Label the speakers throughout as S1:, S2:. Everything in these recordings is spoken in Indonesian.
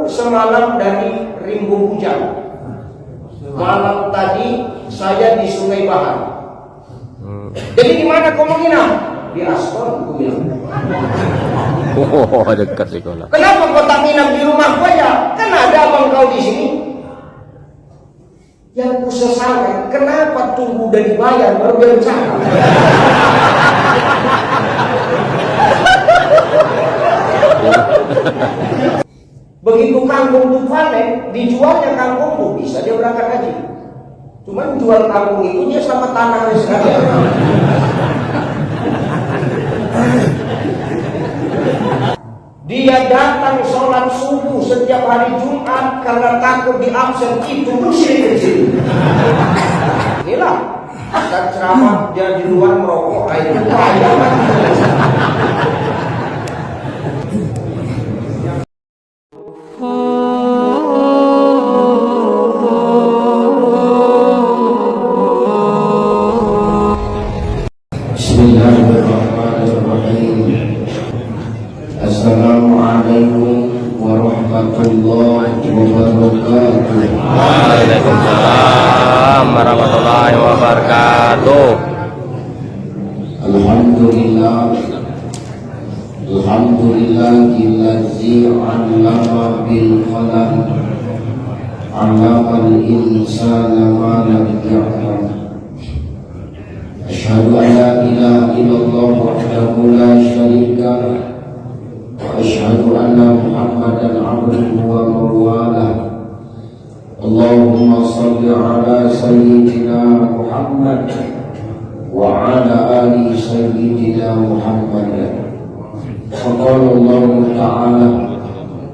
S1: baru semalam dari Rimbun Hujan. Malam tadi saya di Sungai Bahar. Jadi di mana kau menginap? Di Aston, aku bilang.
S2: Oh, dekat sekolah.
S1: Kenapa kau tak nginap di rumah saya? Kan ada abang kau di sini. Yang kusesalkan, kenapa tunggu udah dibayar baru berencana? Begitu kangkung itu panen, dijualnya kangkung tuh bisa dia berangkat haji. Cuman jual kangkung itu dia sama tanahnya sekalian. Dia datang sholat subuh setiap hari Jumat karena takut di absen itu bersih kecil. Inilah akan ceramah dia di luar merokok air bahaya.
S3: Assalamualaikum warahmatullahi wabarakatuh.
S2: Waalaikumsalam warahmatullahi wabarakatuh.
S3: Alhamdulillahillazi 'allama bil qalam 'allamal insana ma lam ya'lam. Asyhadu an la ilaha illallah wahdahu la syarika lah. Asyhadu anna Muhammadan abduhu wa mawalah. Allahumma salli ala sayyidina Muhammad wa ala ali sayyidina Muhammad. Faqala Allah ta'ala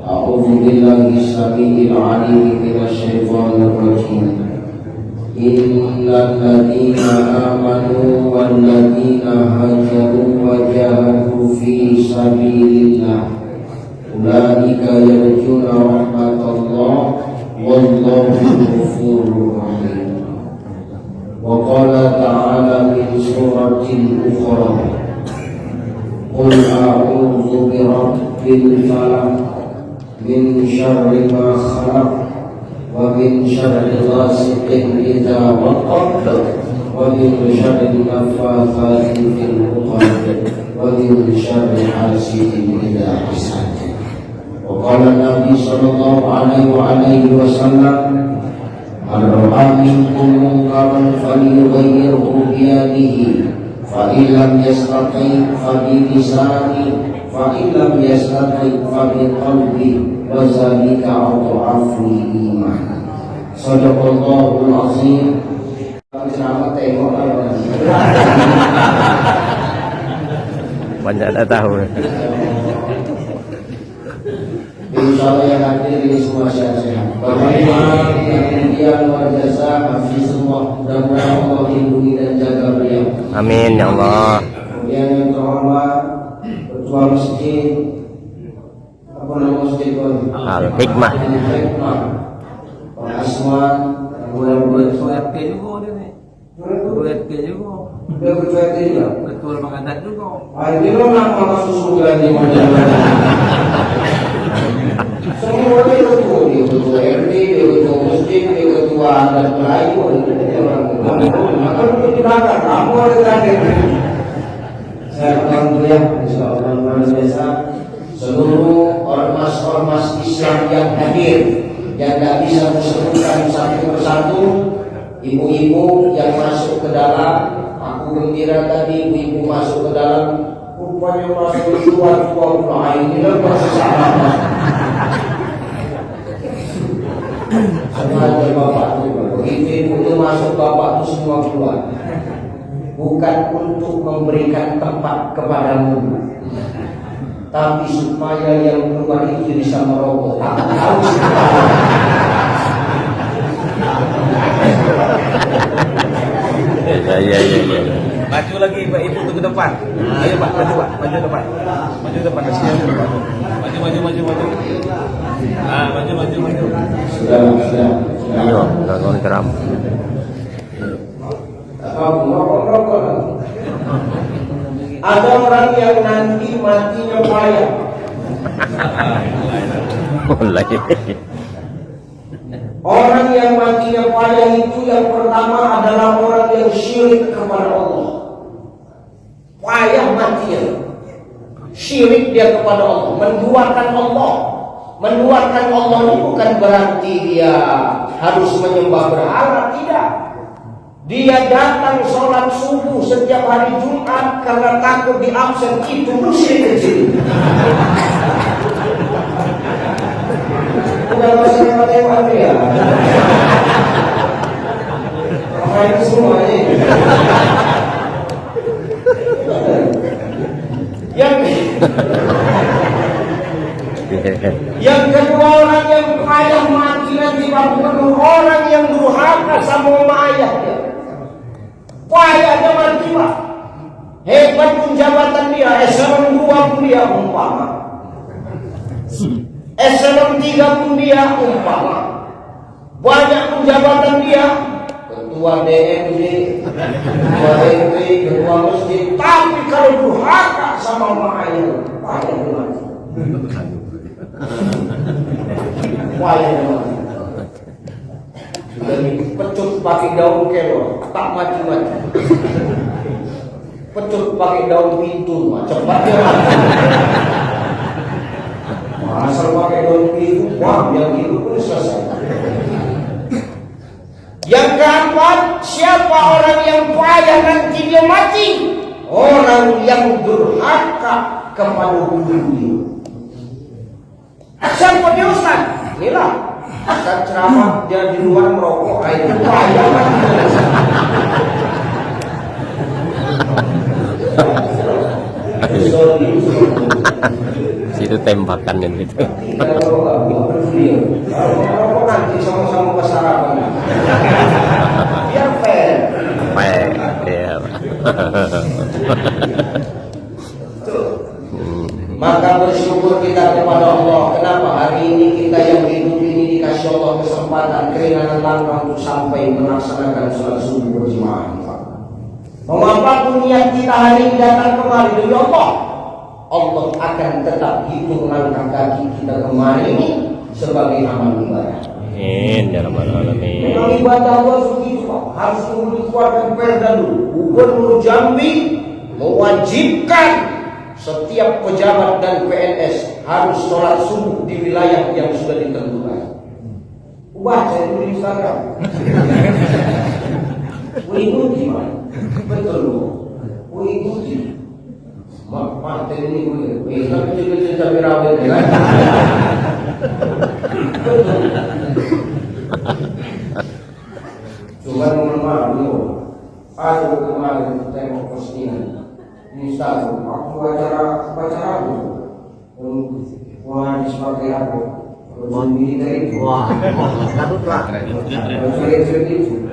S3: a'udzu billahi samii'il 'aliim minasy syaithaanir rajiim. Innal ladzina amanu wal ladzina hajaru wa jahadu fi sabilillah ulaika yarjuna rahmatallah wallahu ghafurur rahim. Wa qala ta'ala min suratil ukhra qul a'udzu birabbil falaq min syarri ma khalaq wa min syarri ghasiqin idza waqab wa min syarri naffatsati fil 'uqad wa min syarri hasidin idza hasad. Wa qala Nabi sallallahu alaihi wasallam ar-ra'a minkum munkaran falyughayyirhu bi yadihi fa in lam yastati' fa bi lisanihi fa in lam yastati' fa bi qalbihi wa zalika adhaful iman. Shadaqallahul azim. Ceramah tengok
S2: Banyak dah tahu.
S3: Insyaallah yang hadir ini semua sehat-sehat. Bapak Imam yang kemudian luar biasa, hafizullah, mudah-mudahan Allah lindungi dan jaga beliau.
S2: Amin ya Allah.
S3: Kemudian yang terhormat Ketua Masjid, apa nama masjid itu?
S2: Al-Hikmah.
S3: Al-Hikmah. Pak Asman, mudah-mudahan
S4: Ketua RT juga dia ni. Ketua RT juga.
S3: dia ketua RT juga.
S4: Ketua Lembaga Adat juga.
S3: Ini lo nama masuk surga di mana? Semua dia ketua RT, dia ketua masjid, dia ketua adat Melayu, dia orang maka itu tidak kamu ada terakhir. Saya alhamdulillah, insyaallah luar biasa. Seluruh ormas-ormas Islam yang hadir, yang tidak bisa disebutkan satu persatu, ibu-ibu yang masuk ke dalam, aku gembira tadi ibu-ibu masuk ke dalam, rupanya masuk tua ini kan masih salah. Sengaja bapak begitu itu masuk bapak itu semua keluar, bukan untuk memberikan tempat kepadamu, tapi supaya yang keluar itu bisa merokok. Tahu
S2: Ya.
S4: Maju lagi Pak Ibu ke depan. Ayo Pak, maju Pak, maju depan. Maju depan kasihan. Maju. Ah, maju.
S3: sudah.
S2: Iya, nonton ceramah.
S1: Ada orang yang nanti matinya payah.
S2: Mulai.
S1: Orang yang matinya payah itu yang pertama adalah orang yang syirik kepada Allah. Payah matinya, syirik dia kepada Allah, menduakan Allah. Menduakan Allah ini bukan berarti dia harus menyembah berhala, tidak. Dia datang sholat subuh setiap hari Jumat karena takut di absen, itu pun syirik kecil. Bukan masalah matematika ya. Apa itu semuanya? Yang kedua, orang yang payah mati nanti Pak Gubernur, orang yang durhaka sama ayahnya. Payahnya mati Pak. Hebat pun jabatan dia, eselon 2 pun dia umpama. Eselon 3 pun dia umpama. Banyak pun jabatan dia, ketua DMD, ketua RT, ketua masjid. Tapi kalau durhaka sama ayahnya, payahnya mati. Payahnya mati. Sudah dipecut pakai daun kelor, tak mati-mati. Pecut pakai daun pintu, cepat dia mati. Asal pakai daun pintu, wah, yang itu pun selesai. Yang keempat, siapa orang yang payah nanti dia mati? Orang yang durhaka kepada guru. Siapa dia Ustaz? Inilah Ustaz ceramah dia di luar merokok, itu payah mati.
S2: Situ tembakan kan gitu.
S1: Kalau nanti sama-sama kesarapan, biar fair.
S2: Fair, ya.
S1: Maka bersyukur kita kepada Allah. Kenapa hari ini kita yang hidup ini dikasih Allah kesempatan keringanan langkah untuk sampai melaksanakan sholat subuh berjamaah. Mengapapun niat kita hari ini datang kemari demi Allah, Allah akan tetap hitung langkah kaki kita kemari ini sebagai amal ibadah.
S2: Amin ya rabbal alamin.
S1: Memang ibadah Allah begitu Pak, harus dikeluarkan perda dulu. Gubernur Jambi mewajibkan setiap pejabat dan PNS harus sholat subuh di wilayah yang sudah ditentukan. Baca itu di Instagram. Ikuti Pak. Betul loh, ikuti. Mak ini boleh. Tapi kecil-kecil cabai rawit kan? Betul. Cuma mohon maaf dulu. Ada kemarin tengok postingan di Instagram. Aku baca aku. Wah, seperti apa? Militer itu. Wah, satu lah. Militer itu.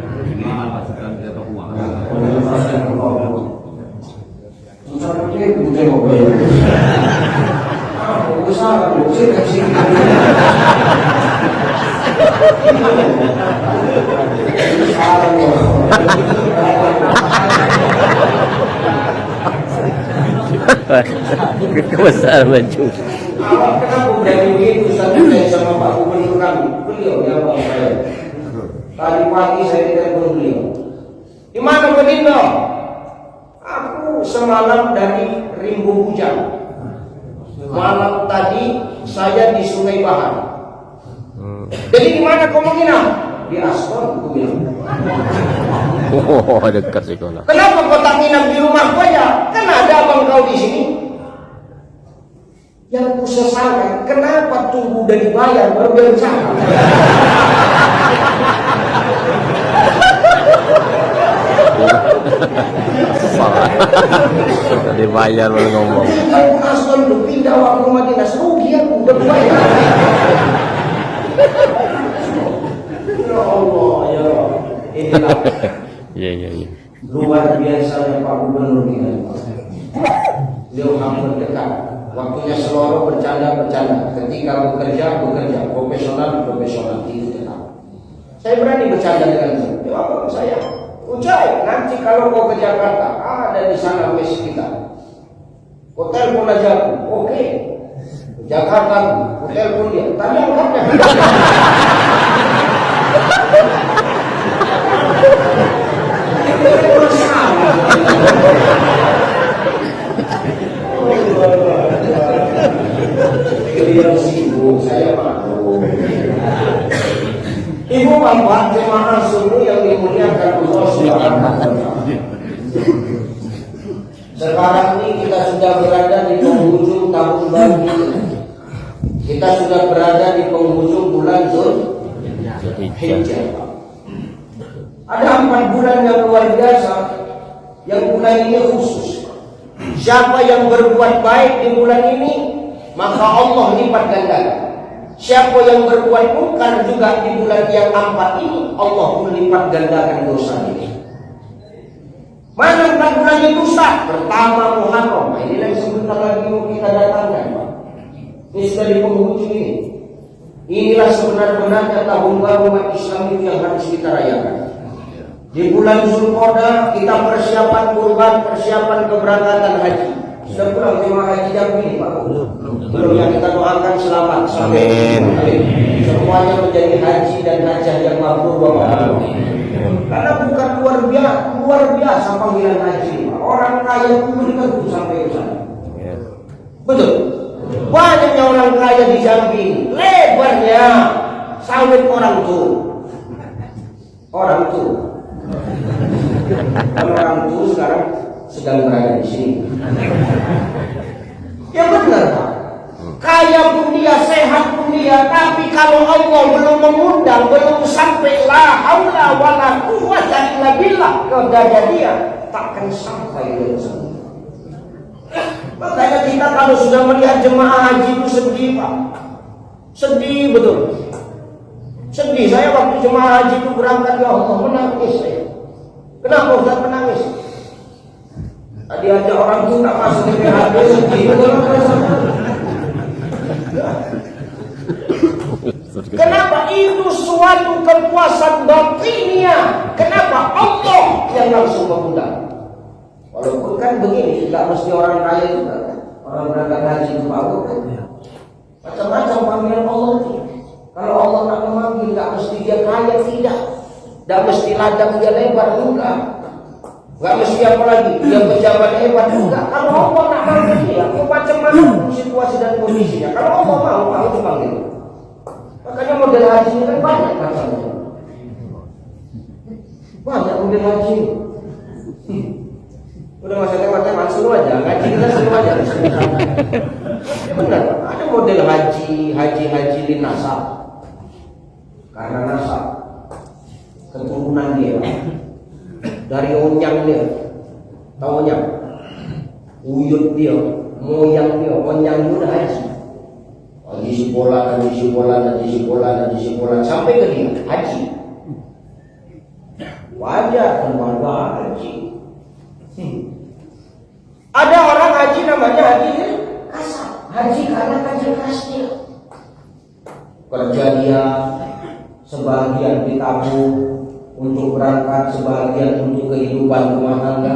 S2: Kebesaran baju.
S1: Kenapa dari begitu saya sama Pak Gubernur kami, beliau yang bang saya. Tadi pagi saya telepon beliau. Di mana Benindo? Aku semalam dari Rimbo Bujang. Malam tadi saya di Sungai Bahar. Jadi di mana kau menginap? Di Aspon, aku bilang.
S2: Oh, dekat sekolah.
S1: Kenapa kau tak nginap di rumah kau ya? Kan ada abang kau di sini. Yang ku sesalkan, kenapa tunggu udah dibayar baru berencana?
S2: Sudah dibayar baru ngomong.
S1: Aku Aspon lu pindah waktu rumah dinas, rugi aku udah dibayar. Ya Allah, ya Allah. Inilah
S2: Iya.
S1: luar biasanya Pak Gubernur kita. Beliau hampir dekat. Waktunya seluruh bercanda. Ketika bekerja, profesional itu tetap. Saya berani bercanda dengan dia. Jawab saya, Ucai, nanti kalau kau ke Jakarta, ada di sana mes kita. Kau telepon aja aku, oke. Jakarta, hotel pun dia. Tadi angkatnya. Beliau sibuk, saya maklum. Ibu bapak jemaah semua yang dimuliakan Allah Subhanahu wa Ta'ala. Sekarang ini kita sudah berada di penghujung tahun baru. Kita sudah berada di penghujung bulan Zulhijjah. Ada 4 bulan yang luar biasa, yang bulan ini khusus. Siapa yang berbuat baik di bulan ini, maka Allah lipat gandakan. Siapa yang berbuat mungkar juga di bulan yang 4 ini, Allah pun lipat gandakan dosa ini. Mana 4 bulan itu Ustaz? Pertama Muharram. Ini yang sebentar lagi mau kita datangkan, Pak. Ini sudah di penghujung ini. Inilah sebenar-benarnya tahun baru umat Islam itu yang harus kita rayakan. Di bulan Zulqa'dah kita persiapan kurban, persiapan keberangkatan haji. Sudah pulang jemaah haji Jambi, Pak? Belum, yang kita doakan selamat.
S2: Amin.
S1: Semuanya menjadi haji dan hajah yang mabrur, Bapak. Karena bukan luar biasa panggilan haji. Orang kaya pun dikatu sampai ke sana. Betul. Banyaknya orang kaya di Jambi, lebarnya sawit orang tua. Orang tua. Orang tua sekarang sedang berada di sini. Ya benar, Pak. Kaya pun dia, sehat pun dia, tapi kalau Allah belum mengundang, belum sampai la haula wala quwwata illa billah ke dada dia, takkan sampai ke sana. Makanya kita kalau sudah melihat jemaah haji itu sedih, Pak. Sedih betul. Sedih. Saya waktu jemaah haji itu berangkat, ya Allah, menangis saya. Kenapa Ustaz menangis? Tadi aja orang itu tak masuk ke hati, sedih betul. Kenapa? Itu suatu kepuasan batinnya. Kenapa? Allah yang langsung mengundang. Walaupun kan begini, tidak mesti orang kaya juga. Orang berangkat haji itu bagus kan? Macam-macam panggilan Allah itu. Kalau Allah tak memanggil, tidak mesti dia kaya, tidak. Tidak mesti ladang dia lebar, enggak. Enggak mesti apa lagi, dia pejabat hebat, enggak. Kalau Allah tak manggil dia, macam-macam situasi dan kondisinya. Kalau Allah mau dipanggil. Makanya model haji ini kan banyak macamnya. Banyak model haji. Udah masa tema-tema seru aja, ngaji kita seru aja. Ya benar, ada model haji di nasab. Karena nasab keturunan dia dari onyang dia, tahu onyang, uyut dia, moyang dia, onyang dia udah haji. Di sekolah sampai ke dia haji. Wajar keluarga haji. Ada orang haji namanya haji kasar. Haji karena haji kasir. Kerja dia sebagian ditabung untuk berangkat, sebagian untuk kehidupan rumah tangga.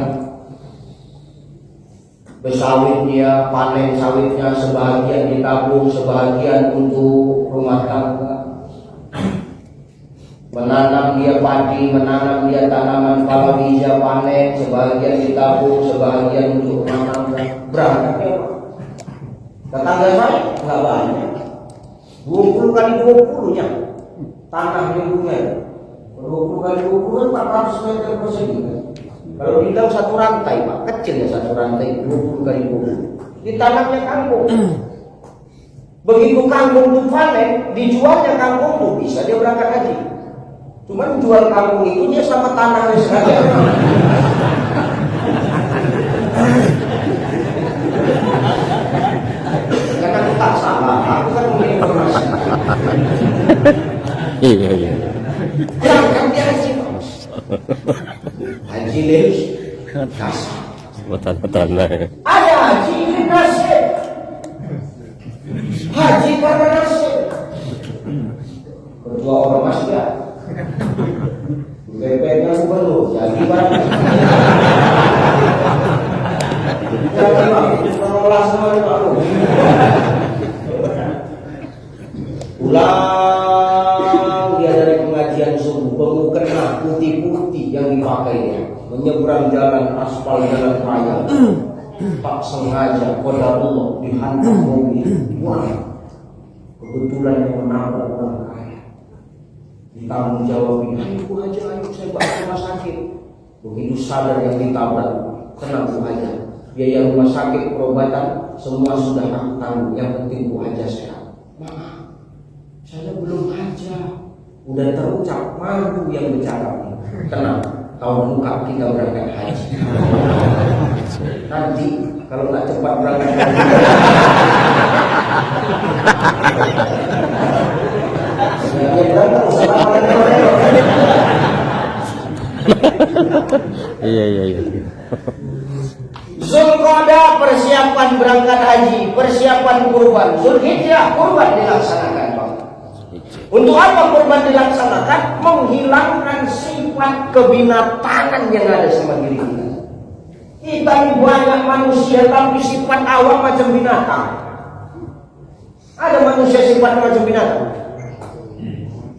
S1: Bersawit dia, panen sawitnya, sebagian ditabung, sebagian untuk rumah tangga. Menanam dia padi, menanam dia tanaman palawija, panen, sebagian ditabung, sebagian untuk rumah tangga. Berangkat ya, Pak. Tetangga saya nggak banyak, 20 kali 20 nya tanah lingkungan, 20 kali 20 kan 400 meter persegi. Kalau dibilang satu rantai, Pak, kecil ya satu rantai, 20 kali 20. Ditanamnya kangkung. Begitu kangkung itu panen, dijualnya kangkung itu bisa dia berangkat haji. Cuman jual kangkung itu dia sama tanahnya sekalian. Karena aku tak salah, aku kan punya informasi.
S2: Iya.
S1: Berangkat dia haji, Pak. Haji lewis kasar.
S2: Tanah.
S1: Ada haji ini nasib. Haji karena nasib. Ketua ormas ya. BPN-nya gubernur jadi banyak. Jadi pengelola semua itu aku. Pulang dia dari pengajian subuh, bermukena putih-putih yang dipakainya, menyeberang jalan aspal jalan raya. Tak sengaja qadarullah dihantam mobil. Wah, kebetulan yang menabrak orang kaya. Ditanggung jawabin, ayo Bu Haji, ayo saya bawa ke rumah sakit. Begitu sadar yang ditabrak, tenang Bu Haji, biaya rumah sakit, perobatan, semua sudah aku tanggung. Yang penting Bu Haji sehat. Maaf, saya belum haja. Udah terucap, malu yang bercakap. Tenang, tahun depan kita berangkat haji. Nanti kalau nggak cepat berangkat haji,
S2: Iya.
S1: Zulqa'dah persiapan berangkat haji, persiapan kurban. Zulhijjah kurban dilaksanakan, Pak. Untuk apa kurban dilaksanakan? Menghilangkan sifat kebinatangan yang ada sama diri kita. Kita ini banyak manusia tapi sifat awam macam binatang. Ada manusia sifat macam binatang?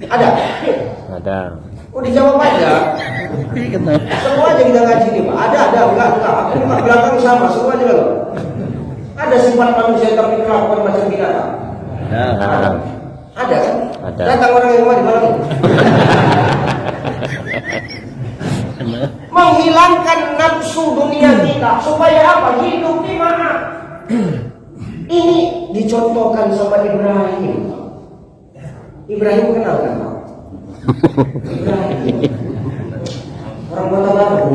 S1: Ada?
S2: Ada.
S1: Oh, dijawab aja. Semua aja kita ngaji nih, Pak. Ada, enggak. Aku di belakang sama, semua aja loh. Ada sifat manusia tapi kelakuan macam binatang. Ada kan?
S2: Ada.
S1: Datang orang yang di malam itu. Menghilangkan nafsu dunia kita supaya apa? Hidup di mana? Ini dicontohkan sama Ibrahim. Ibrahim kenal kan, Pak? Ibrahim. Orang Kota Baru.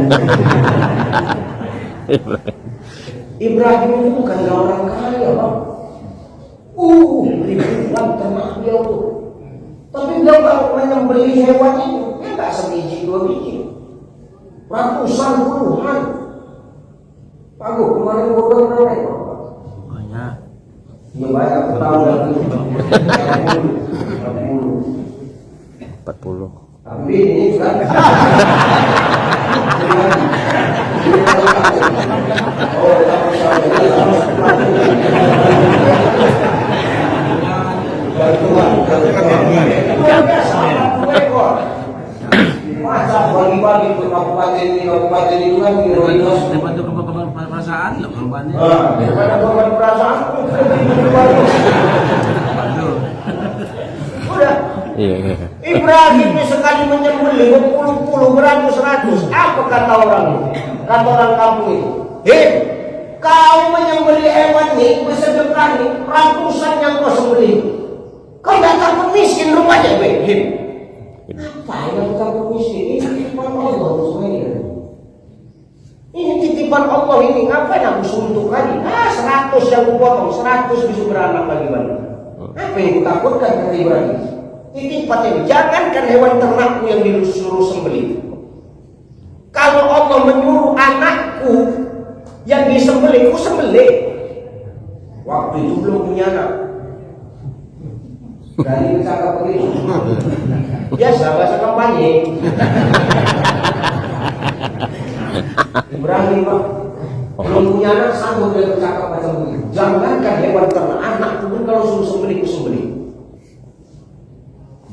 S1: Ibrahim itu bukan orang kaya, Pak. Ribuan ternak dia tuh. Tapi dia kalau menyembelih hewan itu, dia nggak sebiji dua biji, ratusan puluhan. Pak Gu, kemarin gue berapa?
S2: Banyak.
S1: Ya banyak, tahu lagi.
S2: 40.
S1: Tapi ini kan. Masa bagi-bagi ke kabupaten ini kan
S4: Daripada korban perasaan, korbannya.
S1: Daripada korban perasaan, udah.
S2: Iya.
S1: Ibrahim sekali menyembelih berpuluh-puluh, beratus-ratus. Apa kata orang itu? Kata orang kampung itu, kau menyembelih hewan nih, bersedekah nih, ratusan yang kau sembelih. Kau tidak takut miskin rupanya, apa yang takut miskin? Ini titipan Allah semuanya. Ini titipan Allah ini, ngapain aku suntuk lagi? 100 yang aku potong, 100 bisa beranak lagi. Apa yang kutakutkan kata Ibrahim? Titipan ini, jangankan hewan ternakku yang disuruh sembelih. Kalau Allah menyuruh anakku yang disembelih, ku sembelih. Waktu itu belum punya anak. Dari bercakap begitu. Biasa bahasa kampanye. Ibrahim, Pak, belum punya anak, sanggup dia bercakap macam begitu. Jangankan hewan ternak, anak pun kalau suruh sembelih, ku sembelih.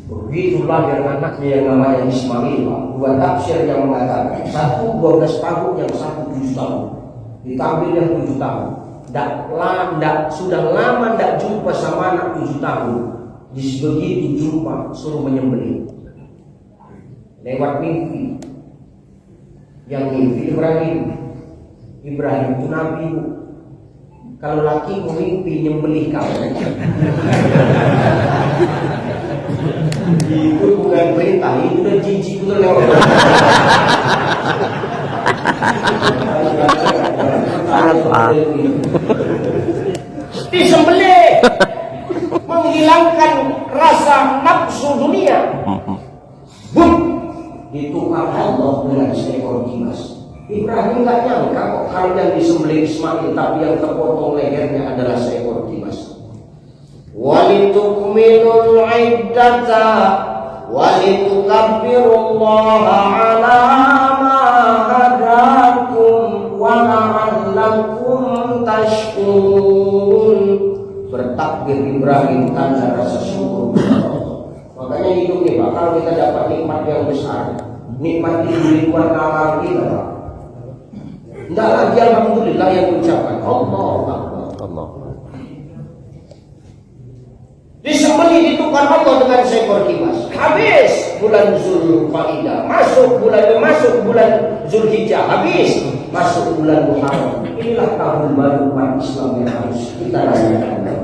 S1: Begitulah yang anaknya yang namanya Ismail, Pak. Dua tafsir yang mengatakan, satu 12 tahun, yang satu 7 tahun. Ditambil yang 7 tahun. Sudah lama tidak jumpa sama anak 7 tahun. Begitu jumpa, suruh menyembelih. Lewat mimpi. Yang mimpi Ibrahim itu Nabi. Kalau laki mimpi nyembelih kamu, itu bukan perintah, itu udah jijik itu lewat. Disembelih, menghilangkan rasa nafsu dunia. Ditukar Allah dengan seekor kipas. Ibrahim nggak nyangka kok kalau yang disembelih Ismail, tapi yang terpotong lehernya adalah seekor kipas. Walitukmilul iddata walitukabbirullaha ala ma hadakum wa la'allakum tashkurun. Bertakbir Ibrahim tanda rasa syukur kepada Allah. Makanya hidup nih Pak, kalau kita dapat nikmat yang besar, nikmat itu di luar nalar kita Pak. Tidak lagi alhamdulillah yang ucapkan Allah Akbar.
S2: Allah.
S1: Disembeli ditukar Allah dengan seekor kipas. Habis bulan Zulqa'dah, masuk bulan Zulhijjah, habis masuk bulan Muharram. Inilah tahun baru umat Islam yang harus kita rayakan.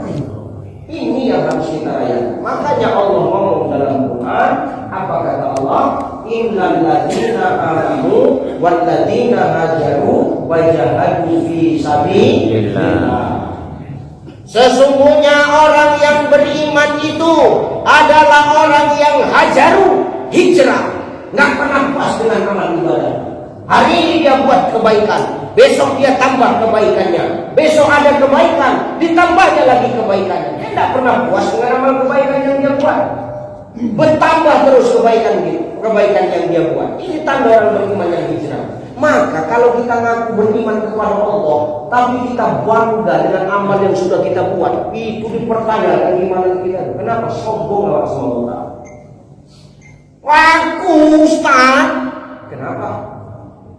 S1: Ini yang harus kita rayakan. Makanya Allah ngomong dalam Quran, apa kata Allah? Innal ladzina amanu wal ladzina hajaru wa jahadu fi sabilillah. Sesungguhnya orang yang beriman itu adalah orang yang hajaru, hijrah, nggak pernah puas dengan amal ibadah. Hari ini dia buat kebaikan, besok dia tambah kebaikannya, besok ada kebaikan, ditambahnya lagi kebaikannya. Dia nggak pernah puas dengan amal kebaikan yang dia buat, bertambah terus kebaikan yang dia buat. Ini tanda orang beriman yang hijrah. Maka kalau kita ngaku beriman kepada Allah, tapi kita bangga dengan amal yang sudah kita buat, itu dipertanyakan iman kita. Kenapa sombong Allah SWT? Aku Ustaz, kenapa?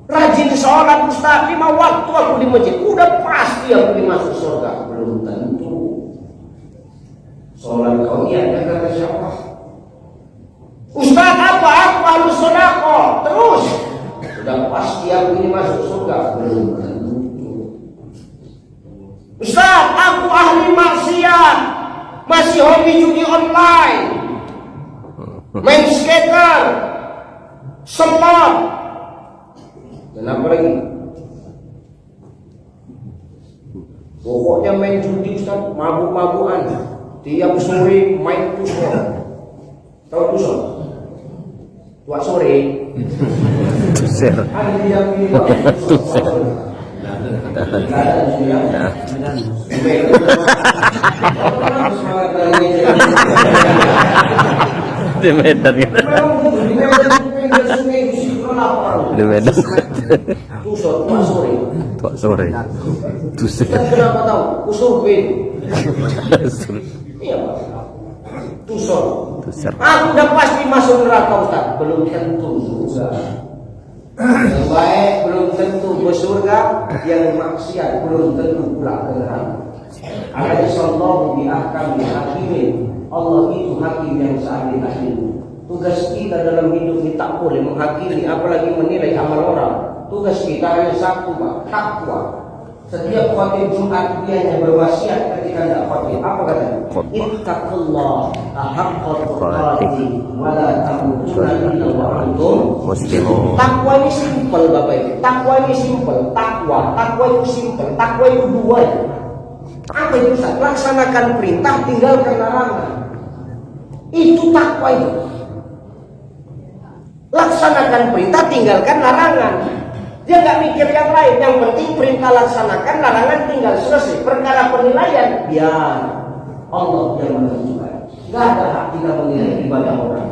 S1: Rajin sholat Ustaz, 5 waktu aku di masjid, udah pasti aku dimasuk surga. Belum tentu. Sholat kau niatnya kata siapa? Ustaz apa? Aku harus sedekah terus. Sudah pasti aku ini masuk surga. Belum tentu. Ustaz, aku ahli maksiat, masih hobi judi online, main skater, slot, dan apa lagi? Pokoknya main judi Ustaz, mabuk-mabukan, tiap sore main tusol. Tahu tusol? Tua sore.
S2: Tuser. Tuser. Di Medan gitu. Di Medan. Tua sore. Tuser.
S1: Kenapa tahu? Usurpin. Iya Pak. Tusol. Aku udah pasti masuk neraka Ustaz. Belum tentu juga. Yang baik belum tentu ke surga, yang maksiat belum tentu pula ke neraka. Karena sallallahu bi ahkamil hakimin. Allah itu hakim yang seadil-adil. Tugas kita dalam hidup ini tak boleh menghakimi apalagi menilai amal orang. Tugas kita hanya satu Pak, takwa. Setiap khatib Jumat dia hanya berwasiat ketika tidak khatib. Apa katanya? Ittaqullah haqqa tuqatih wa la tamutunna illa wa antum muslimun. Takwa ini simpel Bapak Ibu. Takwa ini simpel. Takwa itu simpel. Takwa itu dua. Apa itu Ustaz? Laksanakan perintah, tinggalkan larangan. Itu takwa itu. Laksanakan perintah, tinggalkan larangan. Dia nggak mikir yang lain, yang penting perintah laksanakan, larangan tinggal selesai. Perkara penilaian, biar Allah yang menentukan. Nggak ada hak kita menilai ibadah orang.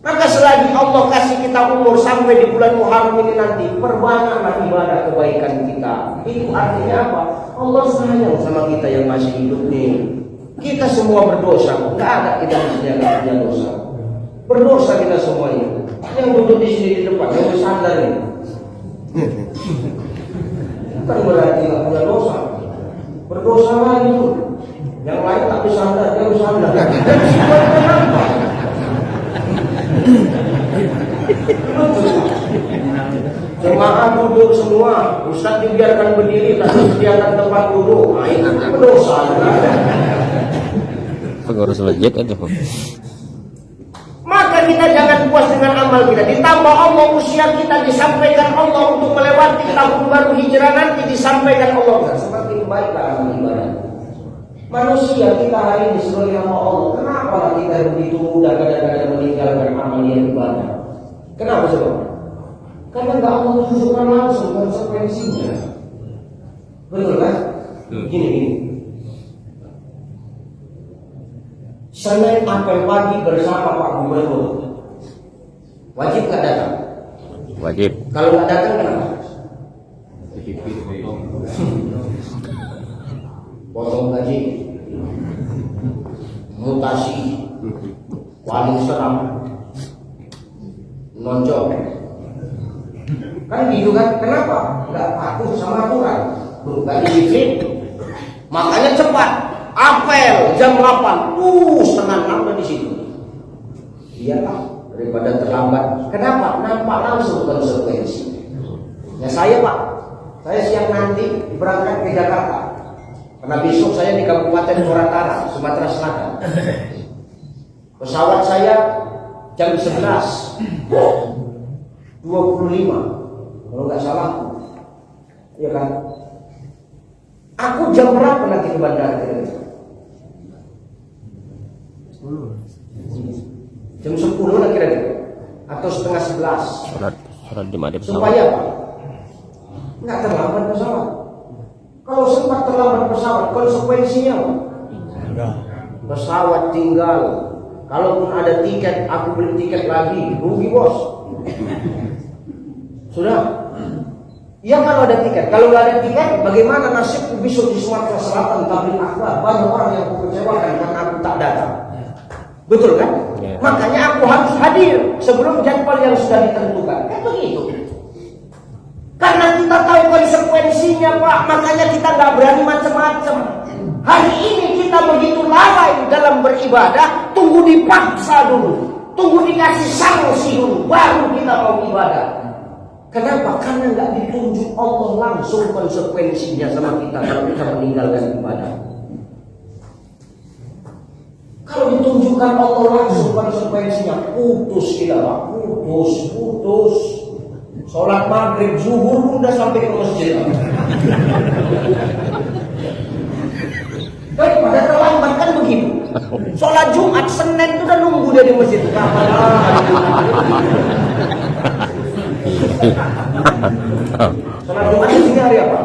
S1: Maka selagi Allah kasih kita umur sampai di bulan Muharram ini nanti, perbanyaklah ibadah kebaikan kita. Itu artinya apa? Allah sayang sama kita yang masih hidup nih. Kita semua berdosa, nggak ada kita yang nggak punya dosa. Berdosa kita semuanya. Yang duduk di sini di depan, yang bersandar ini. Bukan berarti nggak punya dosa. Berdosa lagi tuh. Yang lain tak bersandar, dia bersandar. Dan siapa kenapa? Jemaah duduk semua, Ustaz dibiarkan berdiri, tak disediakan tempat duduk. Nah, itu berdosa.
S2: Pengurus masjid aja.
S1: Maka kita jangan puas dengan amal kita. Ditambah Allah usia kita, disampaikan Allah untuk melewati tahun baru hijrah nanti, disampaikan Allah. Semakin baiklah amal ibadah. Manusia kita hari ini sebagai hamba Allah, kenapa kita begitu mudah kadang-kadang meninggalkan amal yang ibadah? Kenapa sebab? Karena nggak Allah tunjukkan langsung konsekuensinya. Betul kan? Gini. Senin apel pagi bersama Pak Gubernur. Wajib nggak datang?
S2: Wajib.
S1: Kalau nggak datang kenapa? Potong gaji, mutasi, Waalaikumsalam. Nonjok. Kan gitu kan? Kenapa? Nggak patuh sama aturan. Nggak disiplin. Makanya cepat. Apel jam 8. Setengah 6 udah di situ. Iyalah, daripada terlambat. Kenapa? Nampak langsung konsekuensi. Ya saya Pak, saya siang nanti berangkat ke Jakarta. Karena besok saya di Kabupaten Muratara, Sumatera Selatan. Pesawat saya jam 11.25 kalau nggak salah, ya kan? Aku jam berapa nanti ke bandara? Jam 10 lah kira-kira, atau setengah 11.
S2: Sholat Jumat di pesawat.
S1: Supaya apa? Nggak terlambat pesawat. Kalau sempat terlambat pesawat, konsekuensinya apa? Pesawat tinggal. Kalaupun ada tiket, aku beli tiket lagi, rugi bos. Sudah. Ya kalau ada tiket. Kalau nggak ada tiket, bagaimana nasib besok di Sumatera Selatan? Tabligh akbar, banyak orang yang aku kecewakan karena aku tak datang. Betul kan?
S2: Ya.
S1: Makanya aku harus hadir sebelum jadwal yang sudah ditentukan. Kan begitu. Karena kita tahu konsekuensinya Pak, makanya kita nggak berani macam-macam. Hari ini kita begitu lalai dalam beribadah, tunggu dipaksa dulu, tunggu dikasih sanksi dulu, baru kita mau ibadah. Kenapa? Karena nggak ditunjuk Allah langsung konsekuensinya sama kita kalau kita meninggalkan ibadah. Kalau ditunjukkan Allah langsung konsekuensinya, putus kita Pak, putus. Sholat maghrib, zuhur pun udah sampai ke masjid. Daripada terlambat kan begitu. Sholat Jumat, Senin itu udah nunggu dia di masjid. Sholat Jumat di sini hari apa?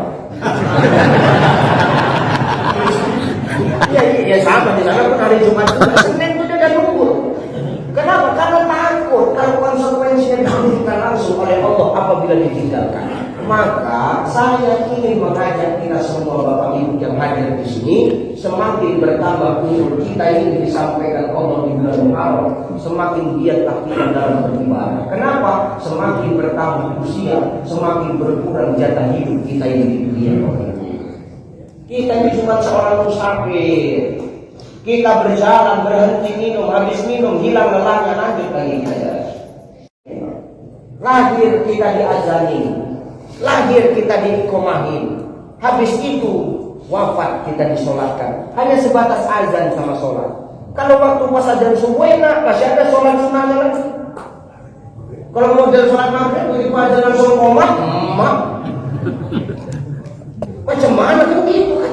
S1: Iya sama di sana pun hari Jumat. Senin itu udah nunggu. Kenapa? Karena takut kalau konsekuensinya ditunjukkan langsung oleh Allah apabila ditinggalkan. Maka saya ingin mengajak kita semua Bapak Ibu yang hadir di sini, semakin bertambah umur kita ini disampaikan Allah di bulan Muharram, semakin giatlah kita dalam beribadah. Kenapa? Semakin bertambah usia, semakin berkurang jatah hidup kita ini di dunia. Kita ini cuma seorang musafir. Kita berjalan, berhenti minum, habis minum, hilang lelahnya, lanjut lagi saja. Lahir kita diazani, lahir kita dikomahin, habis itu wafat kita disolatkan. Hanya sebatas azan sama sholat. Kalau waktu pas azan subuh enak, masih ada sholat sunnahnya lagi. Kalau mau jalan sholat maghrib, begitu azan langsung komat, macam mana begitu kan?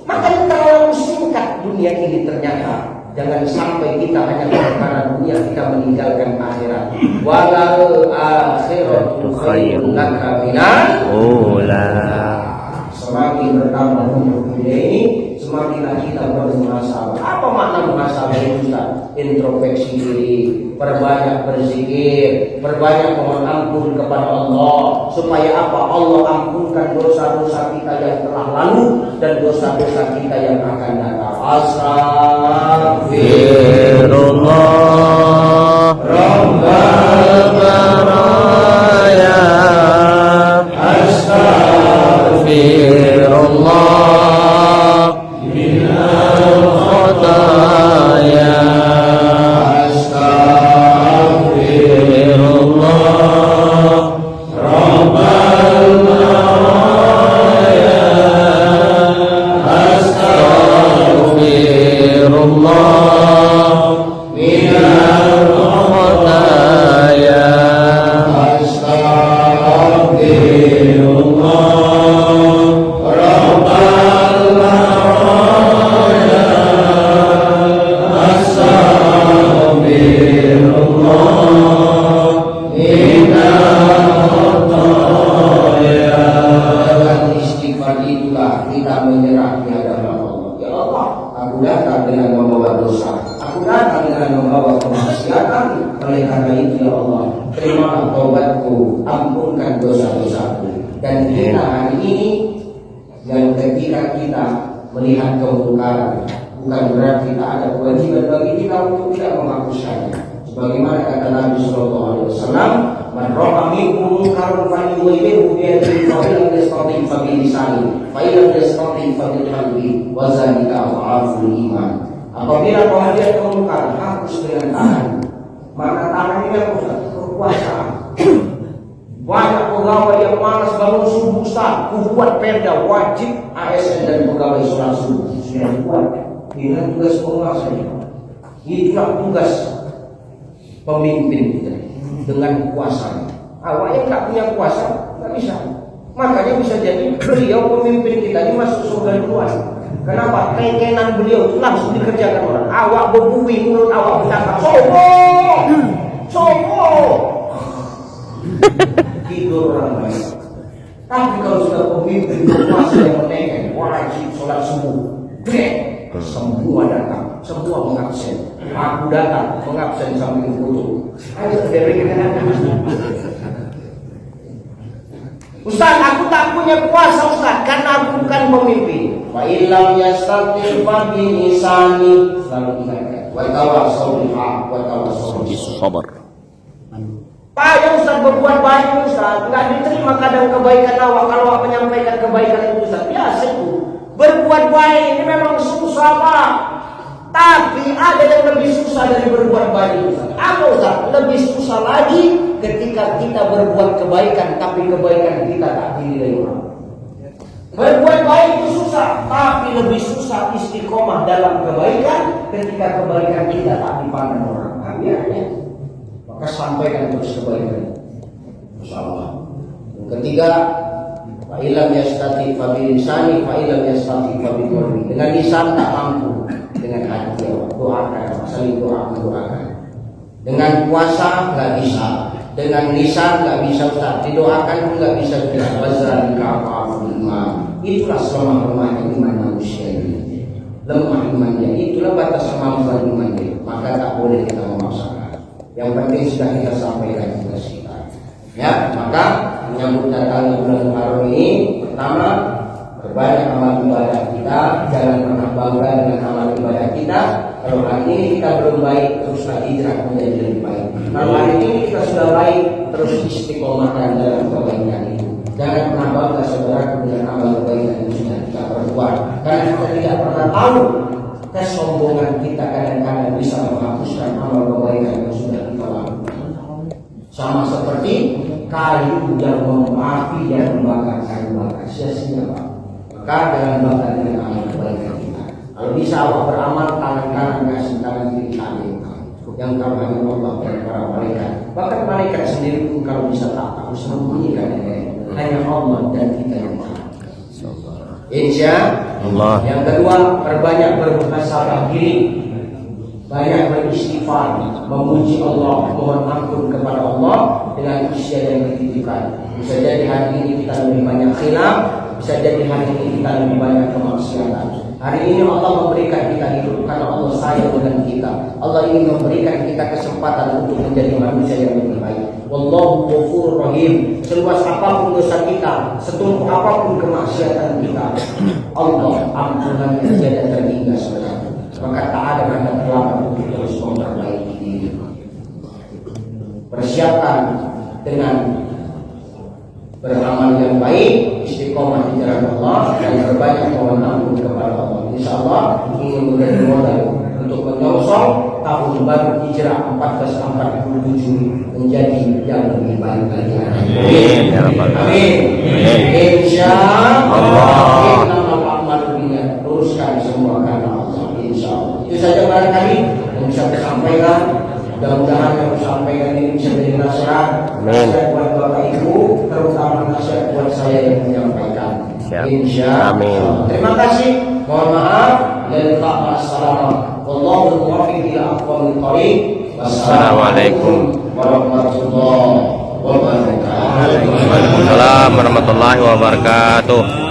S1: Makanya terlalu singkat dunia ini ternyata. Jangan sampai kita hanya karena dunia kita meninggalkan akhirat. Walal akhiratu khairun laka minal ula. Semakin bertambah umur dunia ini, semakinlah kita bermuhasabah. Apa makna muhasabah itu Ustaz? Introspeksi diri, perbanyak berzikir, perbanyak mohon ampun kepada Allah, supaya apa? Allah ampunkan dosa-dosa kita yang telah lalu dan dosa-dosa kita yang akan datang. Astaghfirullah Rabbal baraya. Astaghfirullah minal khataya. Astaghfirullah Rabbal baraya. Astaghfirullah minal khataya. Astaghfirullah Rabbal baraya. Astaghfirullah minal khataya. Dengan istighfar itulah kita menyerah di hadapan Allah. Ya Allah, aku datang dengan membawa dosa, aku datang dengan membawa kemaksiatan. Oleh karena itu ya Allah, terimalah taubatku, ampunkan dosa-dosaku. Dan kita hari ini yang ketika kita melihat kemungkaran,
S3: bukan berarti tak ada kewajiban bagi kita untuk tidak menghapuskannya. Sebagaimana kata Nabi Sallallahu Alaihi Wasallam, "Man ra'a minkum munkaran falyughayyirhu bi yadihi, fa in lam yastati' fa bi lisanihi, fa in lam yastati' fa bi qalbihi, wa dzalika adhaful iman." Apabila kau melihat kemungkaran, hapus dengan tangan. Maka tangan ini adalah kekuasaan. Banyak pegawai yang malas bangun subuh, Ustaz, buat perda wajib ASN dan pegawai sholat subuh sudah buat dengan tugas penguasa. Itulah tugas pemimpin kita dengan kuasanya. Awak yang tak punya kuasa tak bisa. Makanya bisa jadi beliau pemimpin kita ini masuk surga duluan. Kenapa? Kengenan beliau itu langsung dikerjakan orang. Awak berbui mulut awak bercakap sombong, sombong. Tidur orang lain. Tapi kalau sudah pemimpin berkuasa yang menengah, wajib sholat subuh, semua datang, semua mengabsen. Aku datang, mengabsen sambil foto. Ayo dari Ustaz, aku tak punya kuasa Ustaz, karena aku bukan pemimpin. Wa illam yastati fa bi lisani, selalu ingatkan. Wa tawassaw bil haq wa tawassaw bis
S2: Sabar.
S3: Payah Ustaz berbuat baik Ustaz, enggak diterima kadang kebaikan awak kalau awak menyampaikan kebaikan itu Ustaz. Biasa itu. Berbuat baik ini memang susah Pak. Tapi ada yang lebih susah dari berbuat baik Ustaz. Apa Ustaz? Lebih susah lagi ketika kita berbuat kebaikan tapi kebaikan kita tak dinilai orang. Berbuat baik itu susah, tapi lebih susah istiqomah dalam kebaikan ketika kebaikan kita tak dipandang orang. Akhirnya maka sampaikan terus kebaikan. Insyaallah. Yang ketiga, fa illam yastati fa bi lisani, fa illam yastati fa bi qalbi. Dengan lisan tak mampu, dengan hati doakan, saling doakan. Dengan puasa enggak bisa, dengan lisan enggak bisa Ustaz, didoakan pun enggak bisa juga. Wazalika afaful iman. Itulah selemah-lemahnya iman manusia ini. Lemah imannya, itulah batas kemampuan imannya. Maka tak boleh kita memaksakan. Yang penting sudah kita sampaikan tugas kita. Ya, maka menyambut datangnya bulan Muharram ini, pertama, perbanyak amal ibadah kita, jangan pernah bangga dengan amal ibadah kita. Kalau hari ini kita belum baik, teruslah hijrah menjadi lebih baik. Kalau hari ini kita sudah baik, terus istiqomahkan dalam kebaikan itu. Jangan pernah bangga saudara dengan amal kebaikan yang sudah kita perbuat, karena kita tidak pernah tahu kesombongan kita kadang-kadang bisa menghapuskan amal kebaikan yang sudah kita lakukan. Sama seperti kayu yang api yang membakar kayu bakar sia-sia Pak. Maka jangan bakar dengan amal kebaikan kita. Kalau bisa awak beramal tangan kanan kasih tangan kiri kami. Yang tahu hanya Allah dan para malaikat. Bahkan malaikat sendiri pun kalau bisa tak tahu sembunyikan hanya Allah dan kita yang tahu. Insya Allah. Yang kedua, perbanyak bermuhasabah diri, banyak beristighfar, memuji Allah, mohon ampun kepada Allah dengan usia yang dititipkan. Bisa jadi hari ini kita lebih banyak khilaf, bisa jadi hari ini kita lebih banyak kemaksiatan. Hari ini Allah memberikan kita hidup karena Allah sayang dengan kita. Allah ingin memberikan kita kesempatan untuk menjadi manusia yang lebih baik. Wallahu ghafurur rahim. Seluas apapun dosa kita, setumpuk apapun kemaksiatan kita, Allah ampunannya tiada terhingga saudara. Maka tak ada kata terlambat untuk terus memperbaiki diri. Persiapkan dengan beramal yang baik, istiqomah di jalan Allah, dan berbanyak mohon ampun kepada Allah. Insyaallah ini menjadi modal untuk menyongsong tahun baru Hijrah 1447 menjadi yang lebih baik lagi. Amin. Amin. Insyaallah. Teruskan semua karena Allah. Insyaallah. Itu saja barangkali yang bisa saya sampaikan. Mudah-mudahan yang saya sampaikan ini bisa menjadi nasihat. Nasihat buat Bapak Ibu, terutama nasihat buat saya yang menyampaikan. Insyaallah. Terima kasih. Mohon maaf dan assalamualaikum. Wallahul muwaffiq ila aqwamit thoriq. Wassalamualaikum warahmatullahi wabarakatuh.
S2: Waalaikumsalam warahmatullahi wabarakatuh.